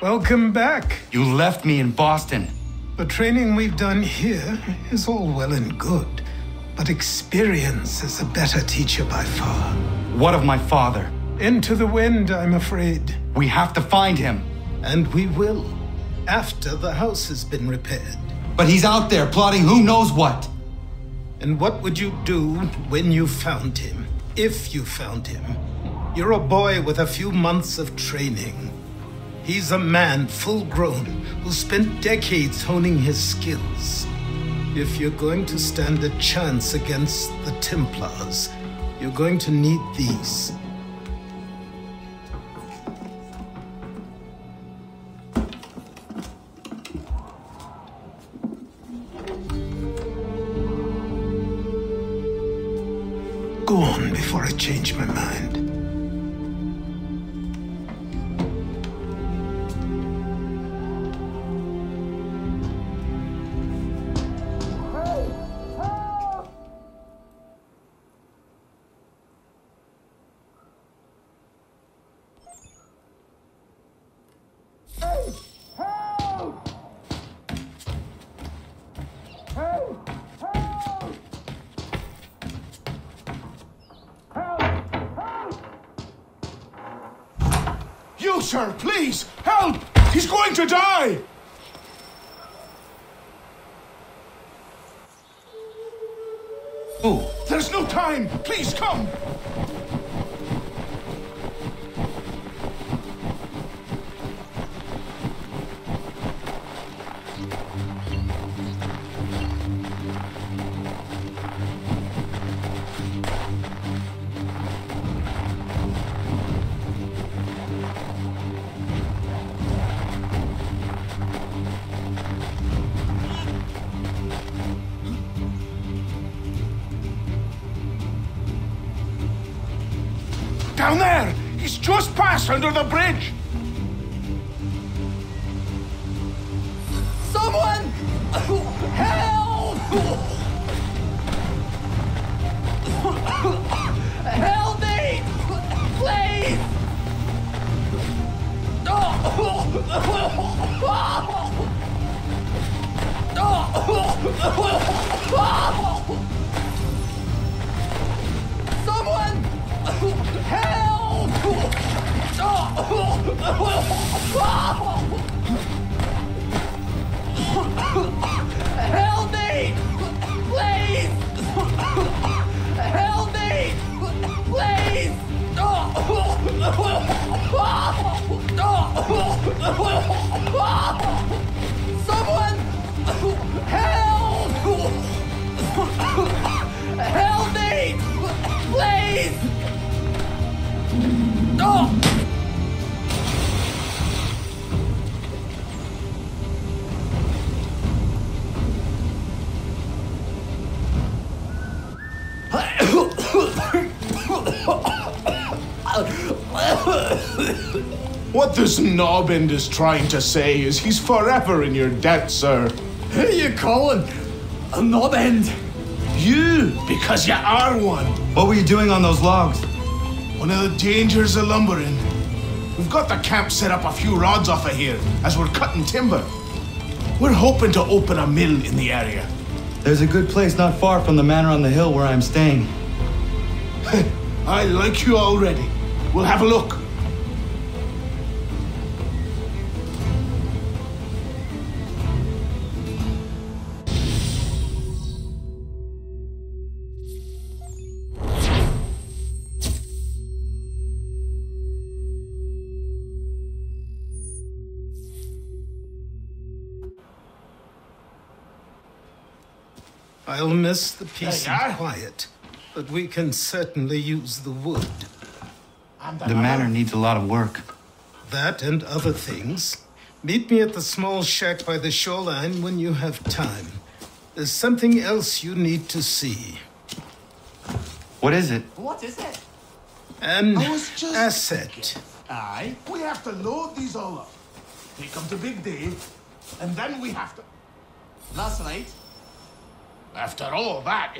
Welcome back. You left me in Boston. The training we've done here is all well and good, but experience is a better teacher by far. What of my father? Into the wind, I'm afraid. We have to find him. And we will, after the house has been repaired. But he's out there plotting who knows what. And what would you do when you found him? If you found him? You're a boy with a few months of training. He's a man, full grown, who spent decades honing his skills. If you're going to stand a chance against the Templars, you're going to need these. Go on before I change my mind. You, sir, please, help! He's going to die! Who? There's no time! Please, come! Down there! He's just passed under the bridge! Someone! Help! Help me! Please! Someone! Help! Help me! Please! Help me! Please! Someone! Help! Help me! Please! What this knobend is trying to say is he's forever in your debt, sir. Who are you calling a knobend? You, because you are one. What were you doing on those logs? One of the dangers of lumbering. We've got the camp set up a few rods off of here as we're cutting timber. We're hoping to open a mill in the area. There's a good place not far from the manor on the hill where I'm staying. I like you already. We'll have a look. I'll miss the peace and quiet, but we can certainly use the wood. The manor needs a lot of work. That and other things. Meet me at the small shack by the shoreline when you have time. There's something else you need to see. What is it? What is it? An I was just- asset. Aye. We have to load these all up, take them to Big Dave, and then we have to... That's right. After all that,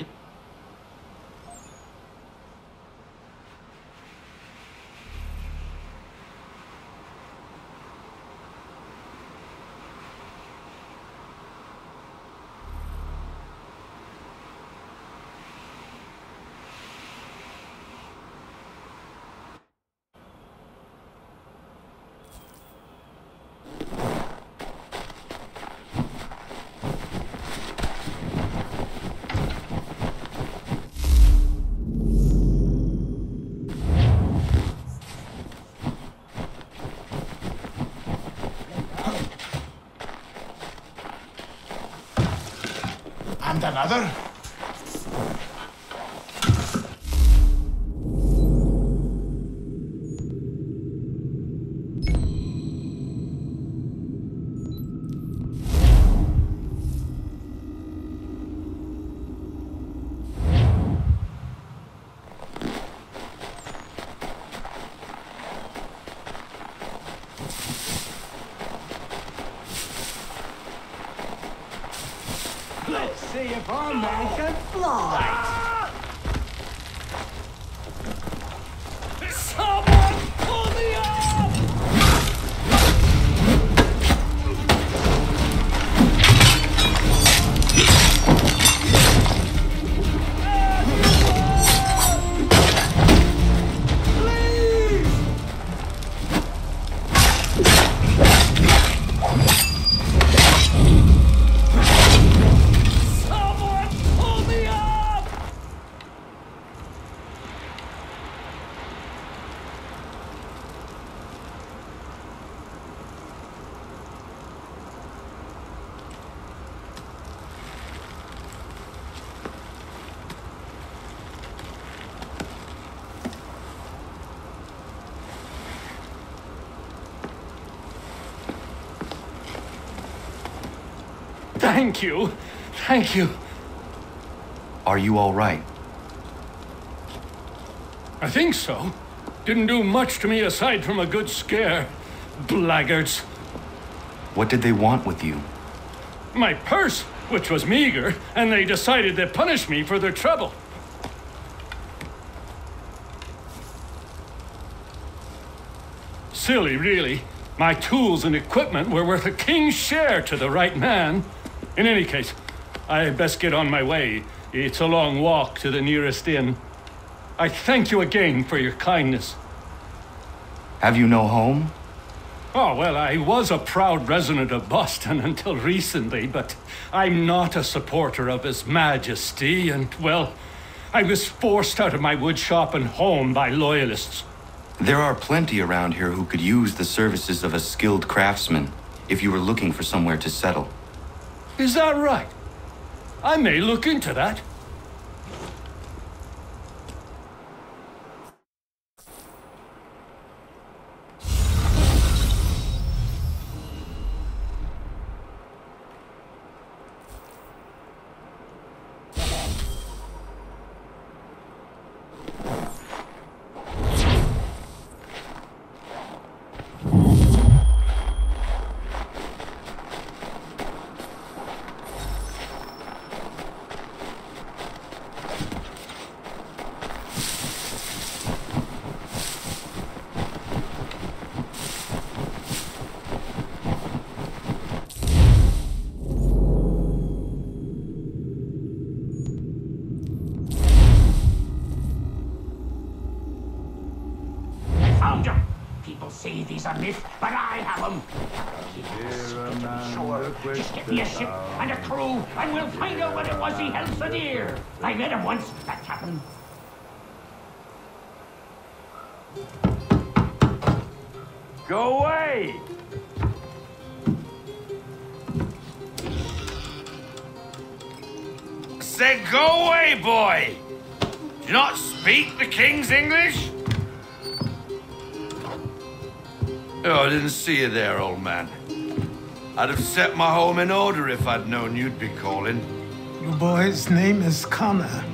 and another. Let's see if our man can fly. Someone pull me up! Someone pull me up! Thank you. Thank you. Are you all right? I think so. Didn't do much to me aside from a good scare. Blackguards. What did they want with you? My purse, which was meager, and they decided to punish me for their trouble. Silly, really. My tools and equipment were worth a king's share to the right man. In any case, I best get on my way. It's a long walk to the nearest inn. I thank you again for your kindness. Have you no home? Oh, well, I was a proud resident of Boston until recently, but I'm not a supporter of His Majesty, and, well, I was forced out of my woodshop and home by loyalists. There are plenty around here who could use the services of a skilled craftsman if you were looking for somewhere to settle. Is that right? I may look into that. Found them. People say these are myths, but I have them. Sure, just get me a ship and a crew, and we'll find out what it was he held so dear. I met him once, that captain. Go away! Say, go away, boy! Do you not speak the King's English? Oh, I didn't see you there, old man. I'd have set my home in order if I'd known you'd be calling. Your boy's name is Connor.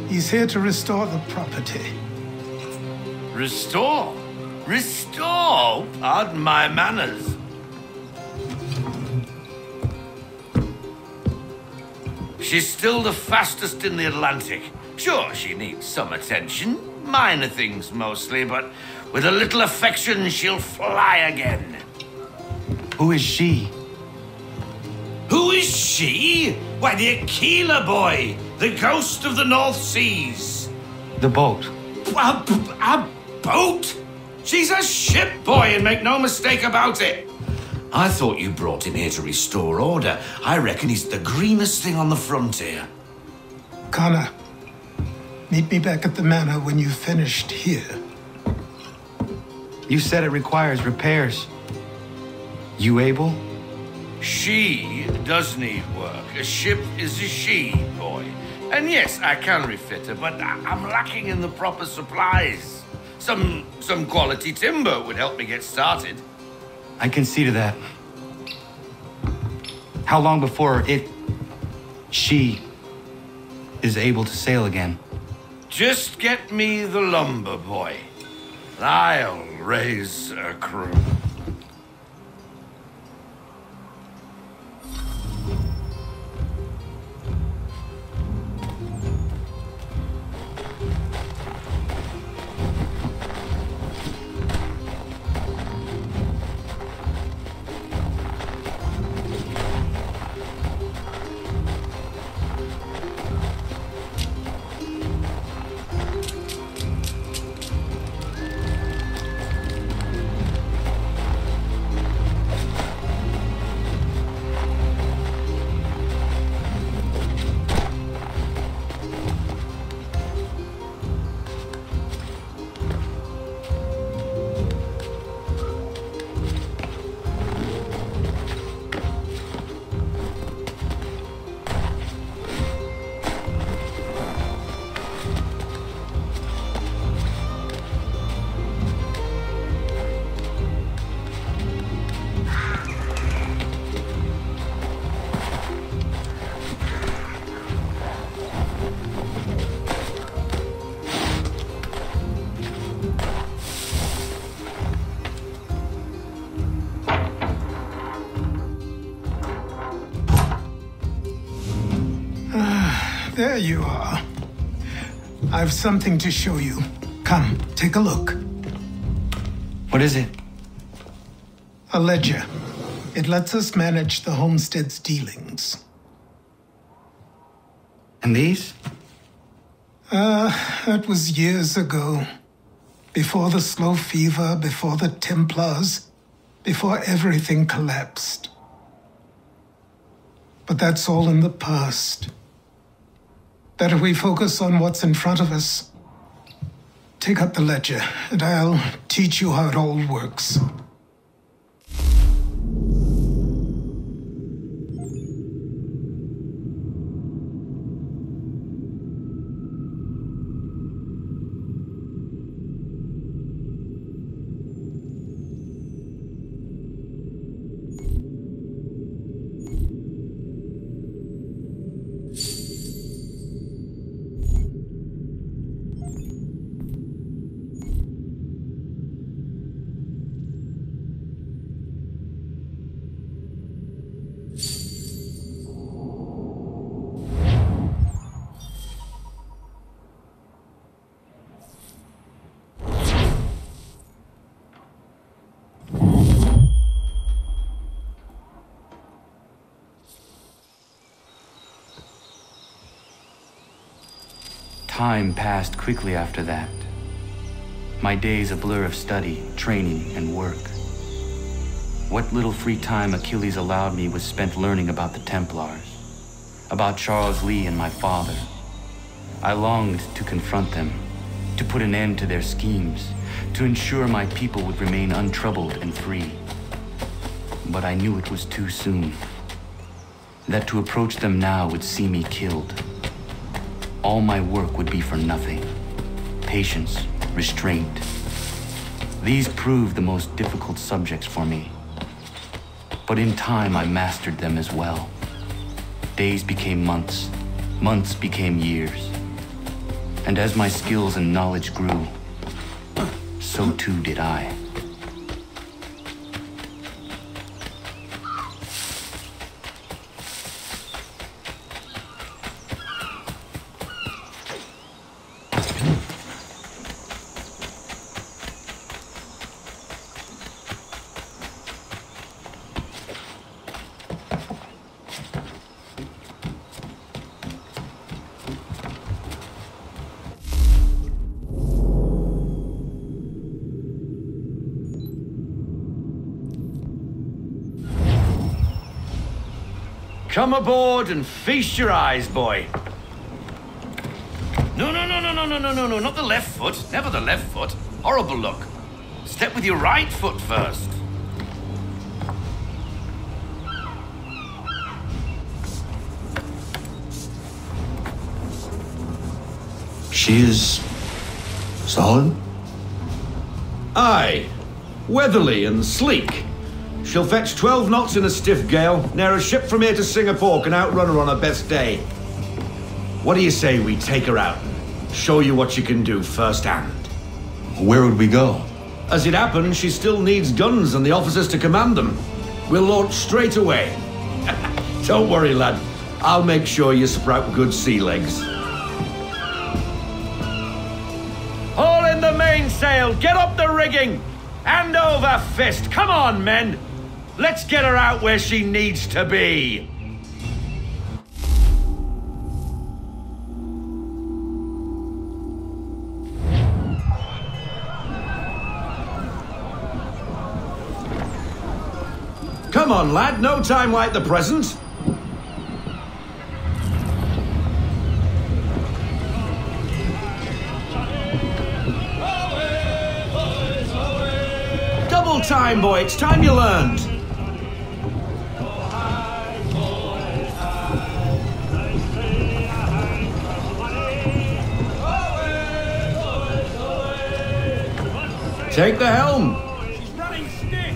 He's here to restore the property. Restore? Restore? Pardon my manners. She's still the fastest in the Atlantic. Sure, she needs some attention. Minor things mostly, but with a little affection, she'll fly again. Who is she? Who is she? Why, the Aquila boy, the ghost of the North Seas. The boat. A boat? She's a ship boy, and make no mistake about it. I thought you brought him here to restore order. I reckon he's the greenest thing on the frontier. Connor, meet me back at the manor when you've finished here. You said it requires repairs. You able? She does need work. A ship is a she, boy. And yes, I can refit her, but I'm lacking in the proper supplies. Some quality timber would help me get started. I can see to that. How long before she is able to sail again? Just get me the lumber, boy. I'll raise a crew. There you are. I've something to show you. Come, take a look. What is it? A ledger. It lets us manage the homestead's dealings. And these? That was years ago. Before the slow fever, before the Templars, before everything collapsed. But that's all in the past. Better we focus on what's in front of us. Take up the ledger, and I'll teach you how it all works. Time passed quickly after that. My days a blur of study, training, and work. What little free time Achilles allowed me was spent learning about the Templars, about Charles Lee and my father. I longed to confront them, to put an end to their schemes, to ensure my people would remain untroubled and free. But I knew it was too soon, that to approach them now would see me killed. All my work would be for nothing. Patience, restraint. These proved the most difficult subjects for me. But in time, I mastered them as well. Days became months. Months became years. And as my skills and knowledge grew, so too did I. Come aboard and feast your eyes, boy. No, not the left foot. Never the left foot. Horrible look. Step with your right foot first. She is solid? Aye. Weatherly and sleek. She'll fetch 12 knots in a stiff gale. Ne'er a ship from here to Singapore can outrun her on her best day. What do you say we take her out and show you what she can do firsthand? Where would we go? As it happens, she still needs guns and the officers to command them. We'll launch straight away. Don't worry, lad. I'll make sure you sprout good sea legs. Haul in the mainsail! Get up the rigging! Hand over fist! Come on, men! Let's get her out where she needs to be! Come on, lad, no time like the present. Double time, boy, it's time you learned. Take the helm. She's running stick.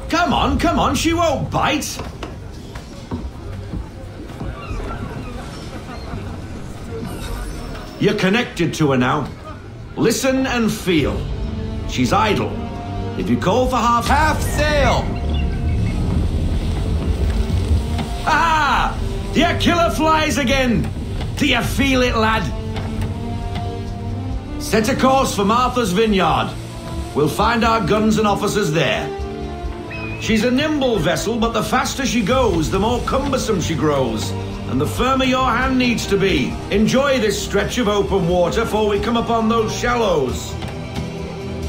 Come on, she won't bite. You're connected to her now. Listen and feel. She's idle. If you call for half sail. Ah! Your killer flies again. Do you feel it, lad? Set a course for Martha's Vineyard. We'll find our guns and officers there. She's a nimble vessel, but the faster she goes, the more cumbersome she grows. And the firmer your hand needs to be. Enjoy this stretch of open water before we come upon those shallows.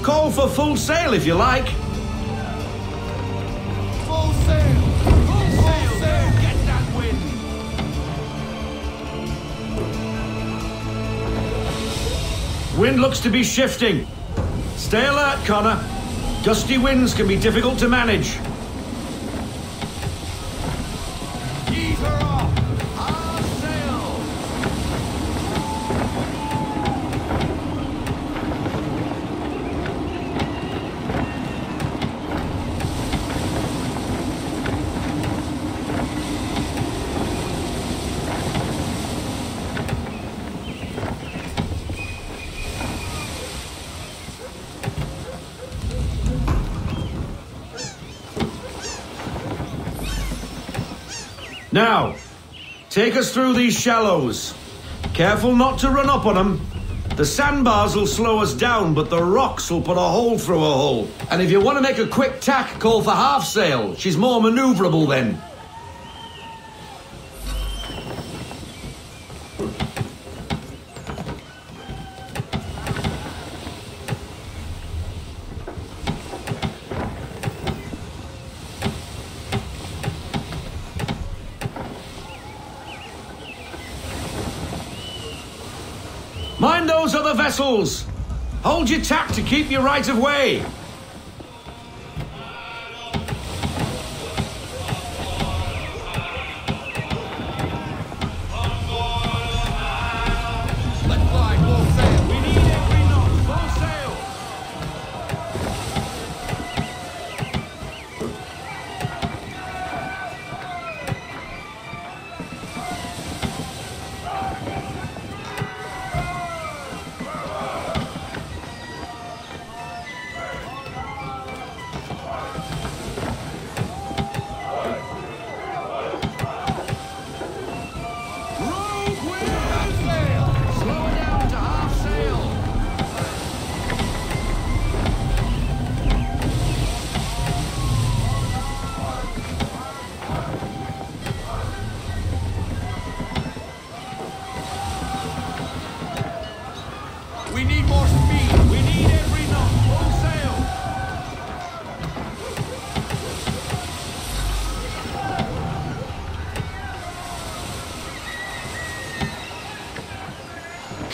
Call for full sail if you like. Full sail! Full sail! Get that wind! Wind looks to be shifting. Stay alert, Connor. Gusty winds can be difficult to manage. Heave her off! Our sail! Now, take us through these shallows. Careful not to run up on them. The sandbars will slow us down, but the rocks will put a hole through a hole. And if you want to make a quick tack, call for half sail. She's more maneuverable then. Mind those other vessels! Hold your tack to keep your right of way! Let fly, full sail! We need every knot! Full sail!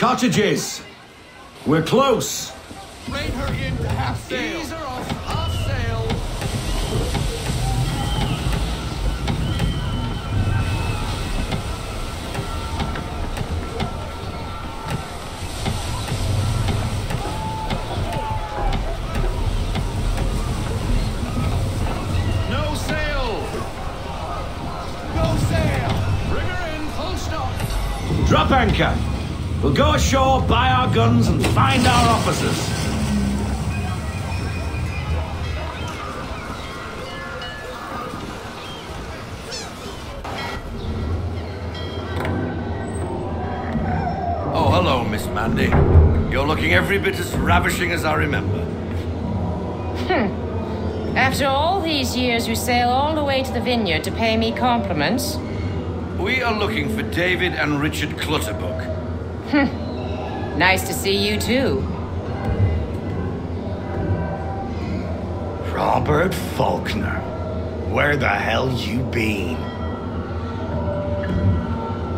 Cottages. We're close. Rein her in to half sail. Ease her off, half sail. No sail. No sail. Bring her in, full stop. Drop anchor. We'll go ashore, buy our guns, and find our officers. Oh, hello, Miss Mandy. You're looking every bit as ravishing as I remember. After all these years, you sail all the way to the vineyard to pay me compliments? We are looking for David and Richard Clutterbuck. Nice to see you, too. Robert Faulkner. Where the hell you been?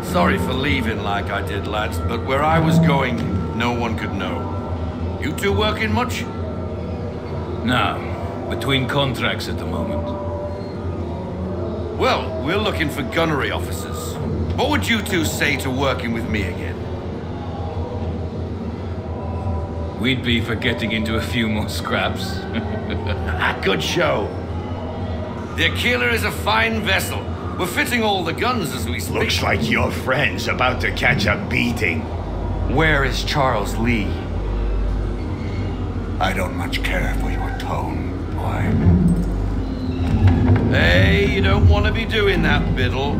Sorry for leaving like I did, lads, but where I was going, no one could know. You two working much? No, between contracts at the moment. Well, we're looking for gunnery officers. What would you two say to working with me again? We'd be for getting into a few more scraps. Good show. The Aquila is a fine vessel. We're fitting all the guns as we speak. Looks like your friend's about to catch a beating. Where is Charles Lee? I don't much care for your tone, boy. Hey, you don't want to be doing that, Biddle.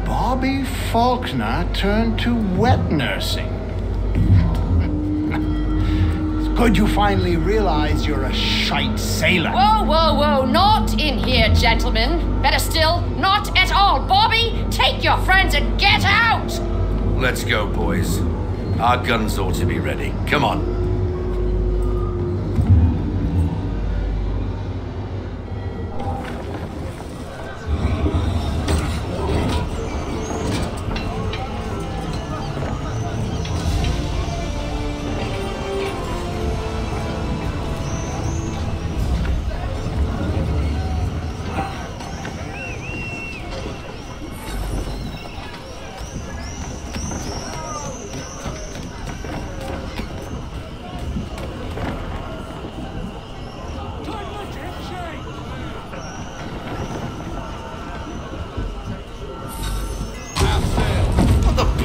Bobby Faulkner turned to wet nursing. It's good you finally realize you're a shite sailor. Whoa, whoa, whoa, not in here, gentlemen. Better still, not at all. Bobby, take your friends and get out! Let's go, boys. Our guns ought to be ready. Come on.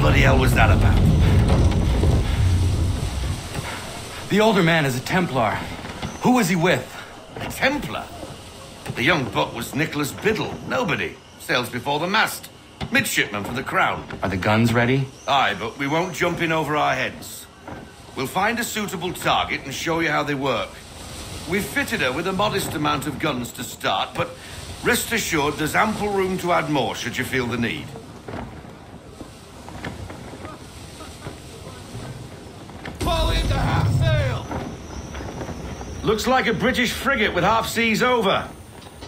What the hell was that about? The older man is a Templar. Who was he with? A Templar? The young buck was Nicholas Biddle. Nobody. Sails before the mast. Midshipman for the Crown. Are the guns ready? Aye, but we won't jump in over our heads. We'll find a suitable target and show you how they work. We've fitted her with a modest amount of guns to start, but rest assured there's ample room to add more should you feel the need. Fall into half sail! Looks like a British frigate with half seas over.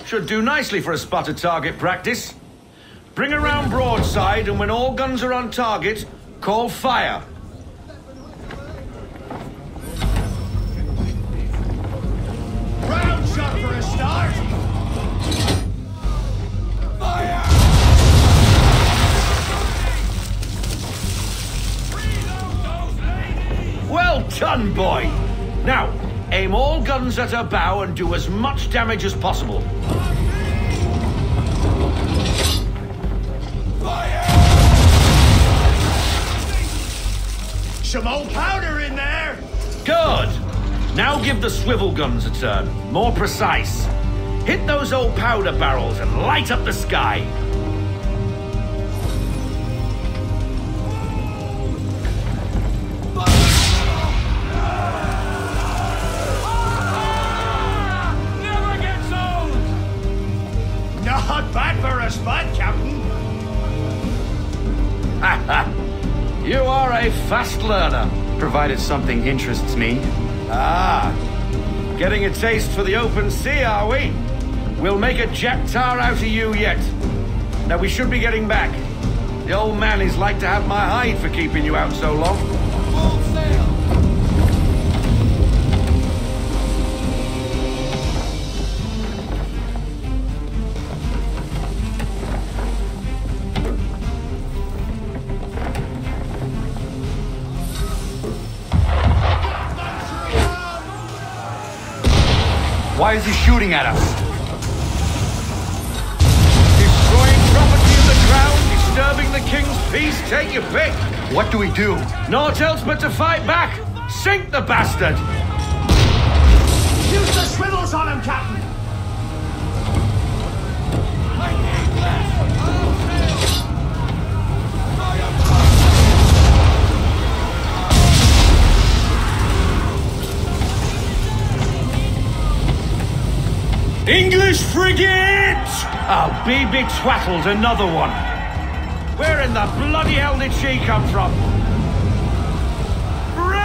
Should do nicely for a spotted target practice. Bring around broadside, and when all guns are on target, call fire. Round shot for a start. Fire! Well done, boy! Now, aim all guns at her bow and do as much damage as possible. Some old powder in there. Good! Now give the swivel guns a turn. More precise. Hit those old powder barrels and light up the sky. Never gets old! Not bad for a spot, Captain. Ha ha! You are a fast learner. Provided something interests me. Ah, getting a taste for the open sea, are we? We'll make a jack tar out of you yet. Now we should be getting back. The old man is like to have my hide for keeping you out so long. Why is he shooting at us? Destroying property of the crown, disturbing the king's peace, take your pick. What do we do? Naught else but to fight back. Sink the bastard. Use the swivels on him, Captain. English frigate! I'll be betwattled, another one. Where in the bloody hell did she come from? Race!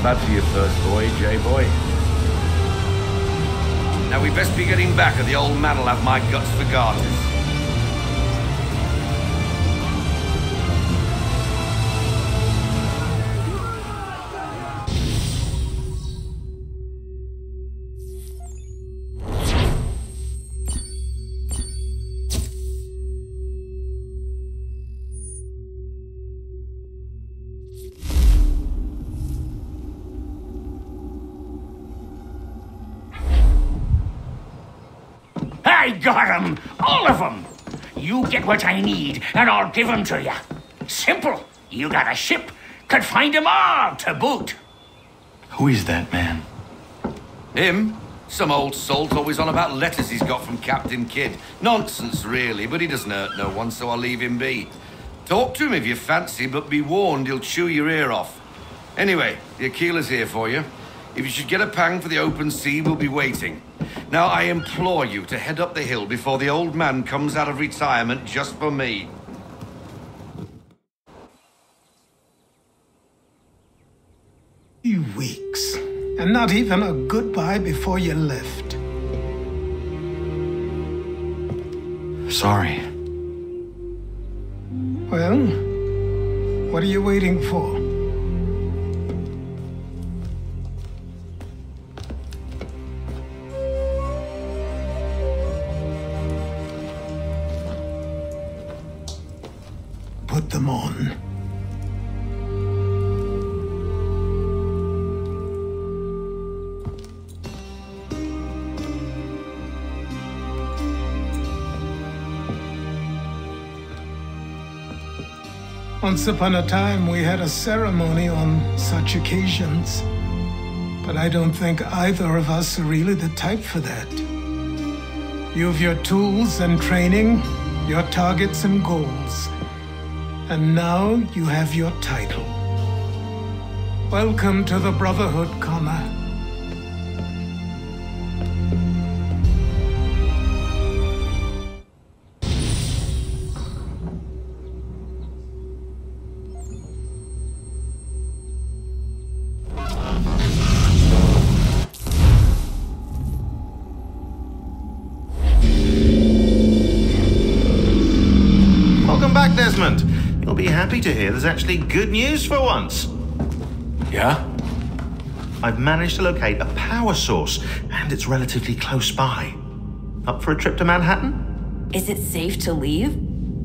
Bad for your first voyage, eh, boy? Now we best be getting back, or the old man'll have my guts for garters. I got 'em! All of 'em! You get what I need, and I'll give 'em to you. Simple. You got a ship, could find 'em all to boot. Who is that man? Him? Some old salt always on about letters he's got from Captain Kidd. Nonsense, really, but he doesn't hurt no one, so I'll leave him be. Talk to him if you fancy, but be warned he'll chew your ear off. Anyway, the Aquila's here for you. If you should get a pang for the open sea, we'll be waiting. Now, I implore you to head up the hill before the old man comes out of retirement just for me. 3 weeks, and not even a goodbye before you left. Sorry. Well, what are you waiting for? Put them on. Once upon a time, we had a ceremony on such occasions. But I don't think either of us are really the type for that. You have your tools and training, your targets and goals. And now you have your title. Welcome to the Brotherhood, Connor. Desmond. You'll be happy to hear there's actually good news for once. Yeah? I've managed to locate a power source, and it's relatively close by. Up for a trip to Manhattan? Is it safe to leave?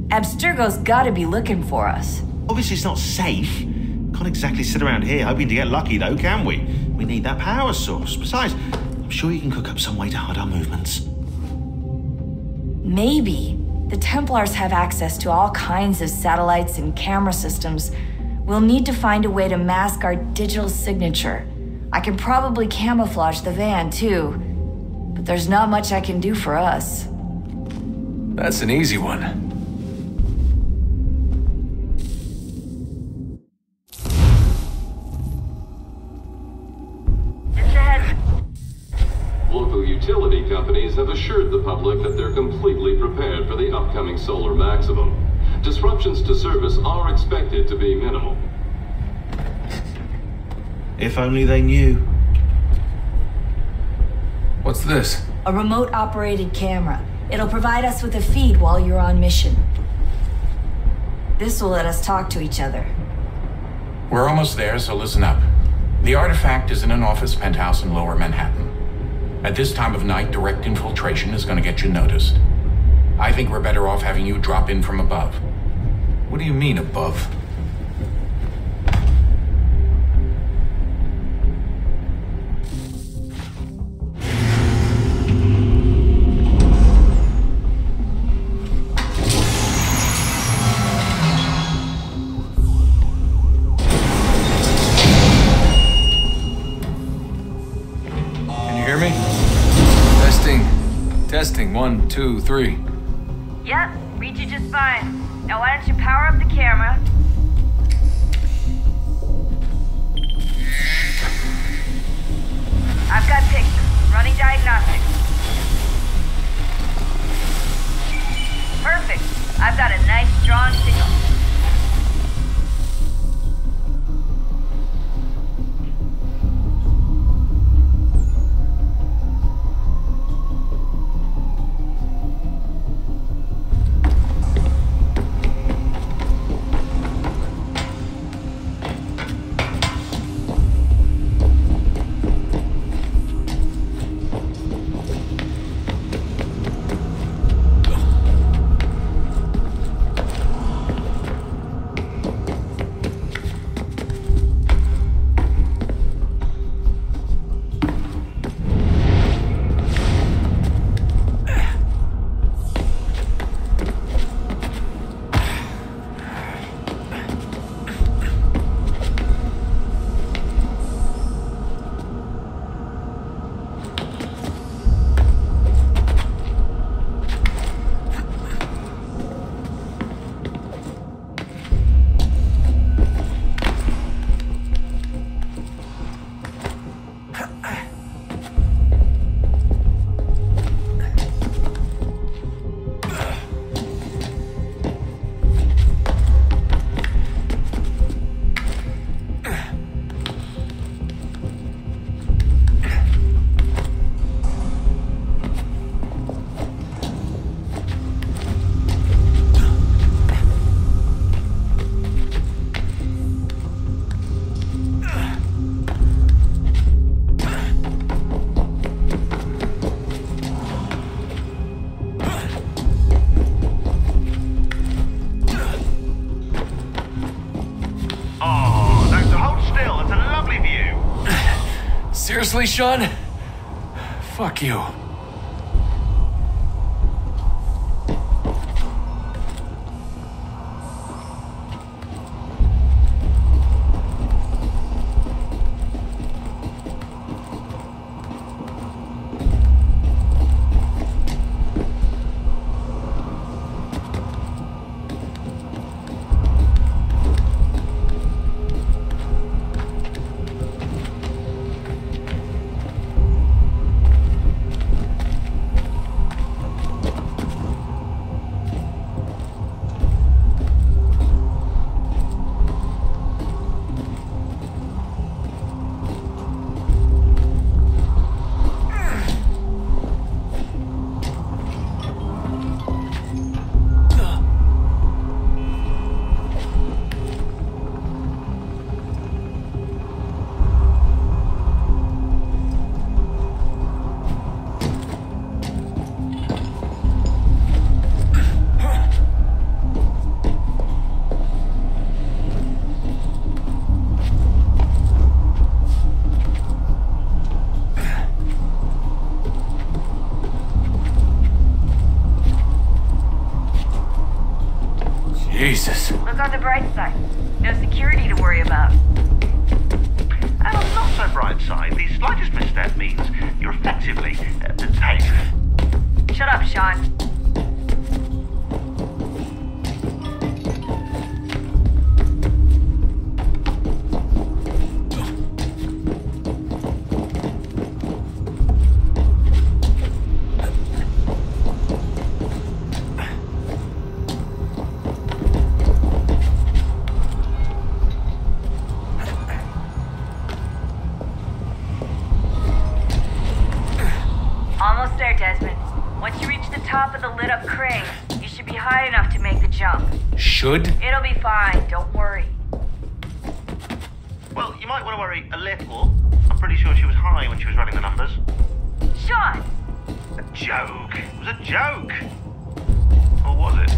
Abstergo's gotta be looking for us. Obviously it's not safe. Can't exactly sit around here hoping to get lucky though, can we? We need that power source. Besides, I'm sure you can cook up some way to hide our movements. Maybe. The Templars have access to all kinds of satellites and camera systems. We'll need to find a way to mask our digital signature. I can probably camouflage the van too, but there's not much I can do for us. That's an easy one. Local utility companies have assured the public that they're completely prepared for the upcoming solar maximum. Disruptions to service are expected to be minimal. If only they knew. What's this? A remote-operated camera. It'll provide us with a feed while you're on mission. This will let us talk to each other. We're almost there, so listen up. The artifact is in an office penthouse in Lower Manhattan. At this time of night, direct infiltration is going to get you noticed. I think we're better off having you drop in from above. What do you mean, above? Testing, 1, 2, 3. Yep, read you just fine. Now why don't you power up the camera? I've got pictures. Running diagnostics. Perfect. I've got a nice strong signal. Seriously, Sean? Fuck you. Jesus. Look on the bright side. No security to worry about. And on the not so bright side, the slightest misstep means you're effectively safe. Shut up, Sean. Almost there, Desmond. Once you reach the top of the lit-up crane, you should be high enough to make the jump. Should? It'll be fine, don't worry. Well, you might want to worry a little. I'm pretty sure she was high when she was running the numbers. Sean! A joke. It was a joke. Or was it?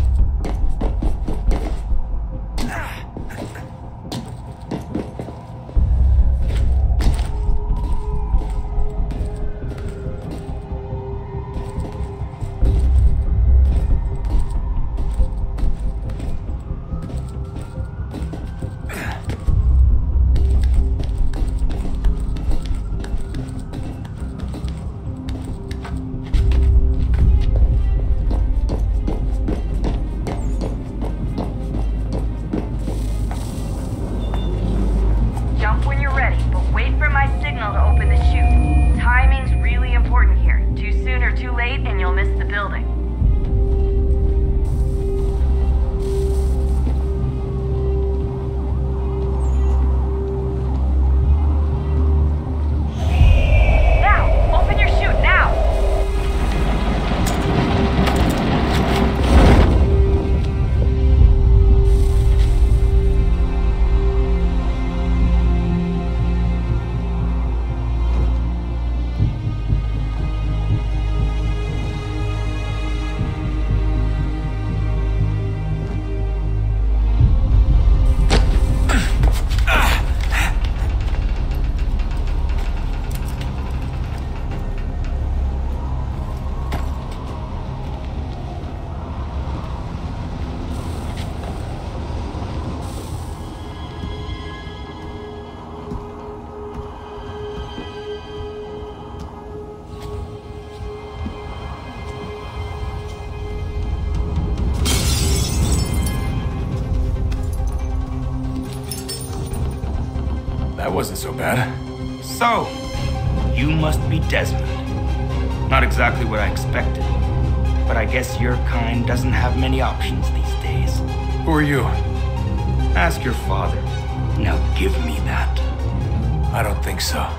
Jump when you're ready, but wait for my signal to open the chute. Timing's really important here. Too soon or too late, and you'll miss the building. Now! Open your chute, now! That wasn't so bad. So, you must be Desmond. Not exactly what I expected, but I guess your kind doesn't have many options these days. Who are you? Ask your father. Now give me that. I don't think so.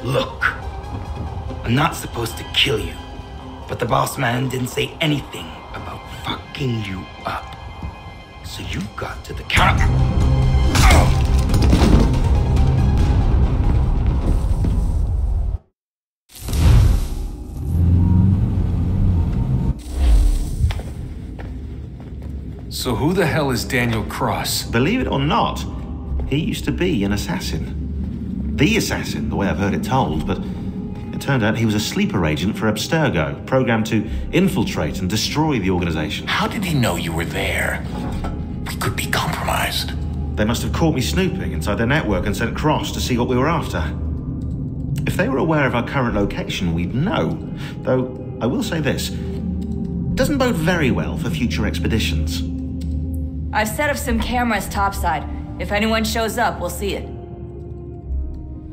Look, I'm not supposed to kill you, but the boss man didn't say anything about fucking you up. So you got to the counter. So who the hell is Daniel Cross? Believe it or not, he used to be an assassin. The assassin, the way I've heard it told, but it turned out he was a sleeper agent for Abstergo, programmed to infiltrate and destroy the organization. How did he know you were there? We could be compromised. They must have caught me snooping inside their network and sent Cross to see what we were after. If they were aware of our current location, we'd know. Though, I will say this, doesn't bode very well for future expeditions. I've set up some cameras topside. If anyone shows up, we'll see it.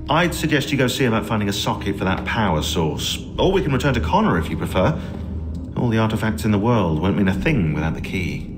I'd suggest you go see about finding a socket for that power source. Or we can return to Connor if you prefer. All the artifacts in the world won't mean a thing without the key.